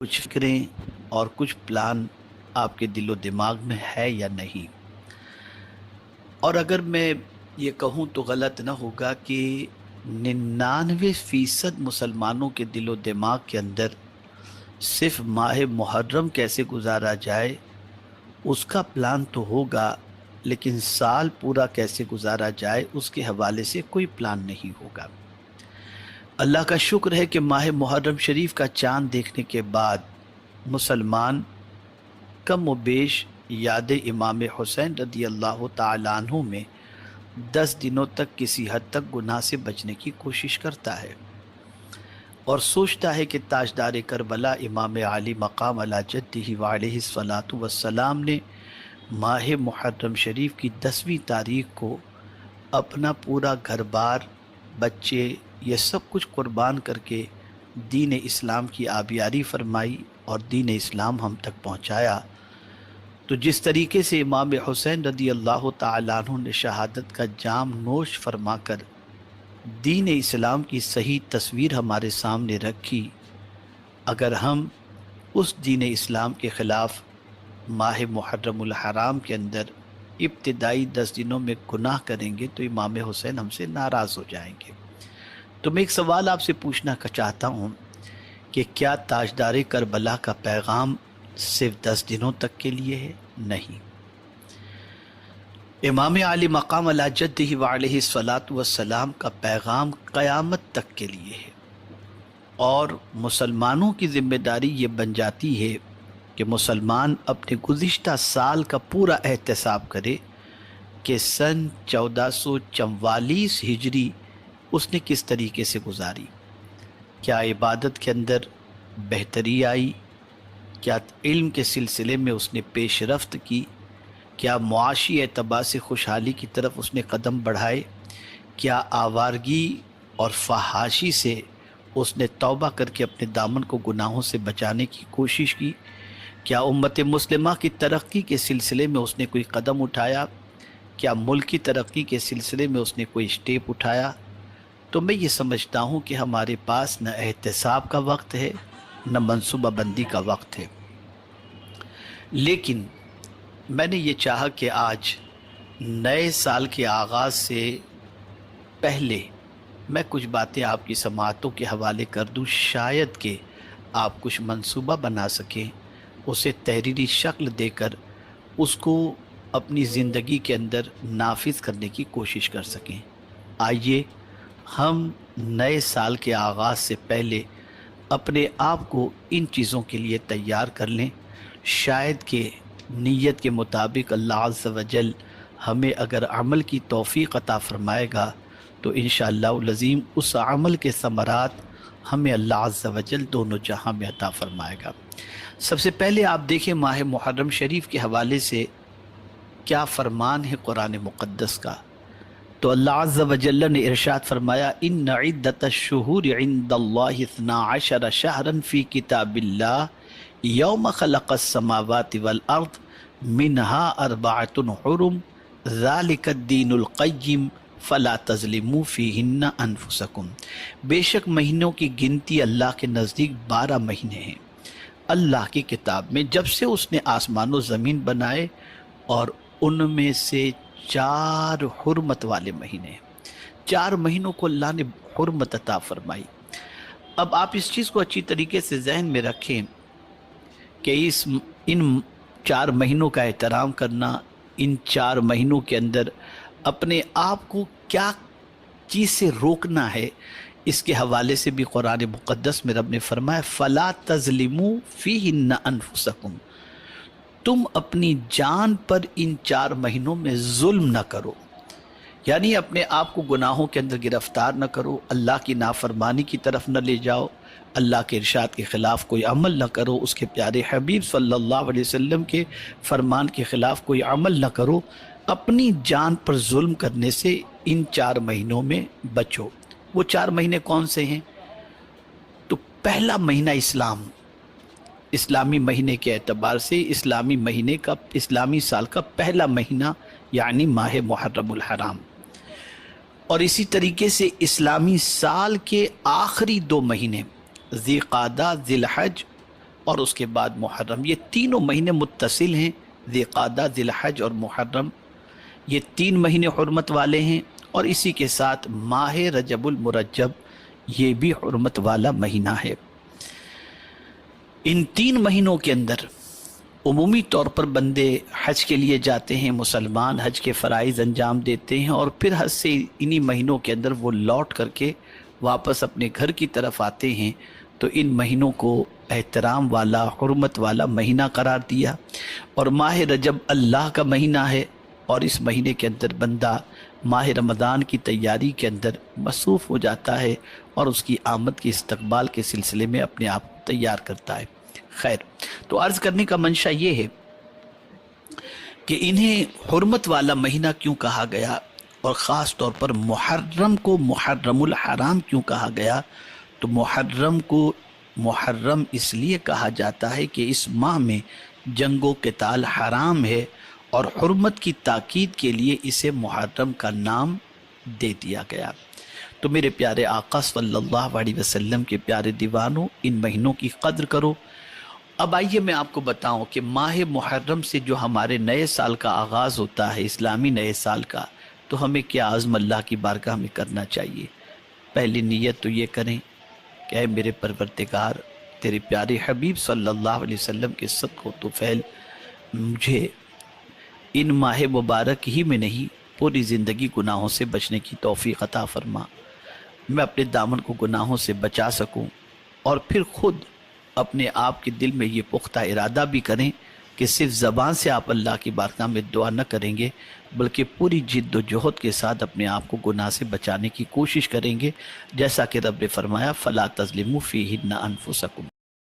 کچھ فکریں اور کچھ پلان آپ کے دل و دماغ میں ہے یا نہیں؟ اور اگر میں یہ کہوں تو غلط نہ ہوگا کہ 99% مسلمانوں کے دل و دماغ کے اندر صرف ماہ محرم کیسے گزارا جائے اس کا پلان تو ہوگا، لیکن سال پورا کیسے گزارا جائے اس کے حوالے سے کوئی پلان نہیں ہوگا۔ اللہ کا شکر ہے کہ ماہ محرم شریف کا چاند دیکھنے کے بعد مسلمان کم و بیش یاد امام حسین رضی اللہ تعالیٰ عنہ میں 10 دنوں تک کسی حد تک گناہ سے بچنے کی کوشش کرتا ہے اور سوچتا ہے کہ تاجدار کربلا امام علی مقام علی جدہ وعلیہ الصلاۃ والسلام نے ماہ محرم شریف کی 10ویں تاریخ کو اپنا پورا گھر بار، بچے، یہ سب کچھ قربان کر کے دین اسلام کی آبیاری فرمائی اور دین اسلام ہم تک پہنچایا۔ تو جس طریقے سے امام حسین رضی اللہ تعالیٰ عنہ نے شہادت کا جام نوش فرما کر دین اسلام کی صحیح تصویر ہمارے سامنے رکھی، اگر ہم اس دین اسلام کے خلاف ماہ محرم الحرام کے اندر ابتدائی 10 دنوں میں گناہ کریں گے تو امام حسین ہم سے ناراض ہو جائیں گے۔ تو میں ایک سوال آپ سے پوچھنا چاہتا ہوں کہ کیا تاجدار کربلا کا پیغام صرف 10 دنوں تک کے لیے ہے؟ نہیں۔ امام علی مقام علی جدہ وعلیہ الصلاۃ والسلام کا پیغام قیامت تک کے لیے ہے، اور مسلمانوں کی ذمہ داری یہ بن جاتی ہے کہ مسلمان اپنے گزشتہ سال کا پورا احتساب کرے کہ سن 1444 ہجری اس نے کس طریقے سے گزاری، کیا عبادت کے اندر بہتری آئی، کیا علم کے سلسلے میں اس نے پیش رفت کی، کیا معاشی اعتبار سے خوشحالی کی طرف اس نے قدم بڑھائے، کیا آوارگی اور فحاشی سے اس نے توبہ کر کے اپنے دامن کو گناہوں سے بچانے کی کوشش کی، کیا امت مسلمہ کی ترقی کے سلسلے میں اس نے کوئی قدم اٹھایا، کیا ملک کی ترقی کے سلسلے میں اس نے کوئی اسٹیپ اٹھایا؟ تو میں یہ سمجھتا ہوں کہ ہمارے پاس نہ احتساب کا وقت ہے نہ منصوبہ بندی کا وقت ہے، لیکن میں نے یہ چاہا کہ آج نئے سال کے آغاز سے پہلے میں کچھ باتیں آپ کی سماعتوں کے حوالے کر دوں، شاید کہ آپ کچھ منصوبہ بنا سکیں، اسے تحریری شکل دے کر اس کو اپنی زندگی کے اندر نافذ کرنے کی کوشش کر سکیں۔ آئیے ہم نئے سال کے آغاز سے پہلے اپنے آپ کو ان چیزوں کے لیے تیار کر لیں، شاید کہ نیت کے مطابق اللہ عز و جل ہمیں اگر عمل کی توفیق عطا فرمائے گا تو انشاءاللہ العظیم اس عمل کے ثمرات ہمیں اللہ عز و جل دونوں جہاں میں عطا فرمائے گا۔ سب سے پہلے آپ دیکھیں ماہ محرم شریف کے حوالے سے کیا فرمان ہے قرآن مقدس کا۔ تو اللہ عز و جل نے ارشاد فرمایا ان عدت الشہور عند اللہ 12 شہرا فی کتاب اللہ یوم خلق السماوات والارض منها 4 حرم ذالک الدین القیم فلا تظلموا فیہن انفسکم۔ بے شک مہینوں کی گنتی اللہ کے نزدیک 12 مہینے ہیں اللہ کی کتاب میں، جب سے اس نے آسمان و زمین بنائے، اور ان میں سے 4 حرمت والے مہینے ہیں۔ 4 مہینوں کو اللہ نے حرمت عطا فرمائی۔ اب آپ اس چیز کو اچھی طریقے سے ذہن میں رکھیں کہ ان 4 مہینوں کا احترام کرنا، ان 4 مہینوں کے اندر اپنے آپ کو کیا چیز سے روکنا ہے، اس کے حوالے سے بھی قرآن مقدس میں رب نے فرمایا فَلَا تَظْلِمُوا فِيهِنَّ أَنفُسَكُمْ، تم اپنی جان پر ان 4 مہینوں میں ظلم نہ کرو، یعنی اپنے آپ کو گناہوں کے اندر گرفتار نہ کرو، اللہ کی نافرمانی کی طرف نہ لے جاؤ، اللہ کے ارشاد کے خلاف کوئی عمل نہ کرو، اس کے پیارے حبیب صلی اللہ علیہ وسلم کے فرمان کے خلاف کوئی عمل نہ کرو، اپنی جان پر ظلم کرنے سے ان 4 مہینوں میں بچو۔ وہ 4 مہینے کون سے ہیں؟ تو پہلا مہینہ اسلامی مہینے کے اعتبار سے اسلامی سال کا پہلا مہینہ یعنی ماہ محرم الحرام، اور اسی طریقے سے اسلامی سال کے آخری 2 مہینے ذی قعدہ، ذی الحج اور اس کے بعد محرم، یہ تینوں مہینے متصل ہیں، ذی قعدہ، ذی الحج اور محرم، یہ 3 مہینے حرمت والے ہیں، اور اسی کے ساتھ ماہ رجب المرجب یہ بھی حرمت والا مہینہ ہے۔ ان 3 مہینوں کے اندر عمومی طور پر بندے حج کے لیے جاتے ہیں، مسلمان حج کے فرائض انجام دیتے ہیں، اور پھر حج سے انہی مہینوں کے اندر وہ لوٹ کر کے واپس اپنے گھر کی طرف آتے ہیں۔ تو ان مہینوں کو احترام والا، حرمت والا مہینہ قرار دیا، اور ماہ رجب اللہ کا مہینہ ہے، اور اس مہینے کے اندر بندہ ماہ رمضان کی تیاری کے اندر مصروف ہو جاتا ہے، اور اس کی آمد کے استقبال کے سلسلے میں اپنے آپ کو تیار کرتا ہے۔ خیر، تو عرض کرنے کا منشا یہ ہے کہ انہیں حرمت والا مہینہ کیوں کہا گیا، اور خاص طور پر محرم کو محرم الحرام کیوں کہا گیا؟ تو محرم کو محرم اس لیے کہا جاتا ہے کہ اس ماہ میں جنگ و قتال حرام ہے، اور حرمت کی تاکید کے لیے اسے محرم کا نام دے دیا گیا۔ تو میرے پیارے آقا صلی اللہ علیہ وسلم کے پیارے دیوانوں، ان مہینوں کی قدر کرو۔ اب آئیے میں آپ کو بتاؤں کہ ماہ محرم سے جو ہمارے نئے سال کا آغاز ہوتا ہے، اسلامی نئے سال کا، تو ہمیں کیا عزم اللہ کی بارگاہ میں کرنا چاہیے؟ پہلی نیت تو یہ کریں کہ اے میرے پروردگار، تیرے پیارے حبیب صلی اللہ علیہ وسلم کے صدقہ و طفیل مجھے ان ماہ مبارک ہی میں نہیں، پوری زندگی گناہوں سے بچنے کی توفیق عطا فرما، میں اپنے دامن کو گناہوں سے بچا سکوں، اور پھر خود اپنے آپ کے دل میں یہ پختہ ارادہ بھی کریں کہ صرف زبان سے آپ اللہ کی بارگاہ میں دعا نہ کریں گے، بلکہ پوری جد و جہد کے ساتھ اپنے آپ کو گناہ سے بچانے کی کوشش کریں گے، جیسا کہ رب نے فرمایا فَلَا تَظْلِمُوا فِيهِنَّ أَنفُسَكُمْ۔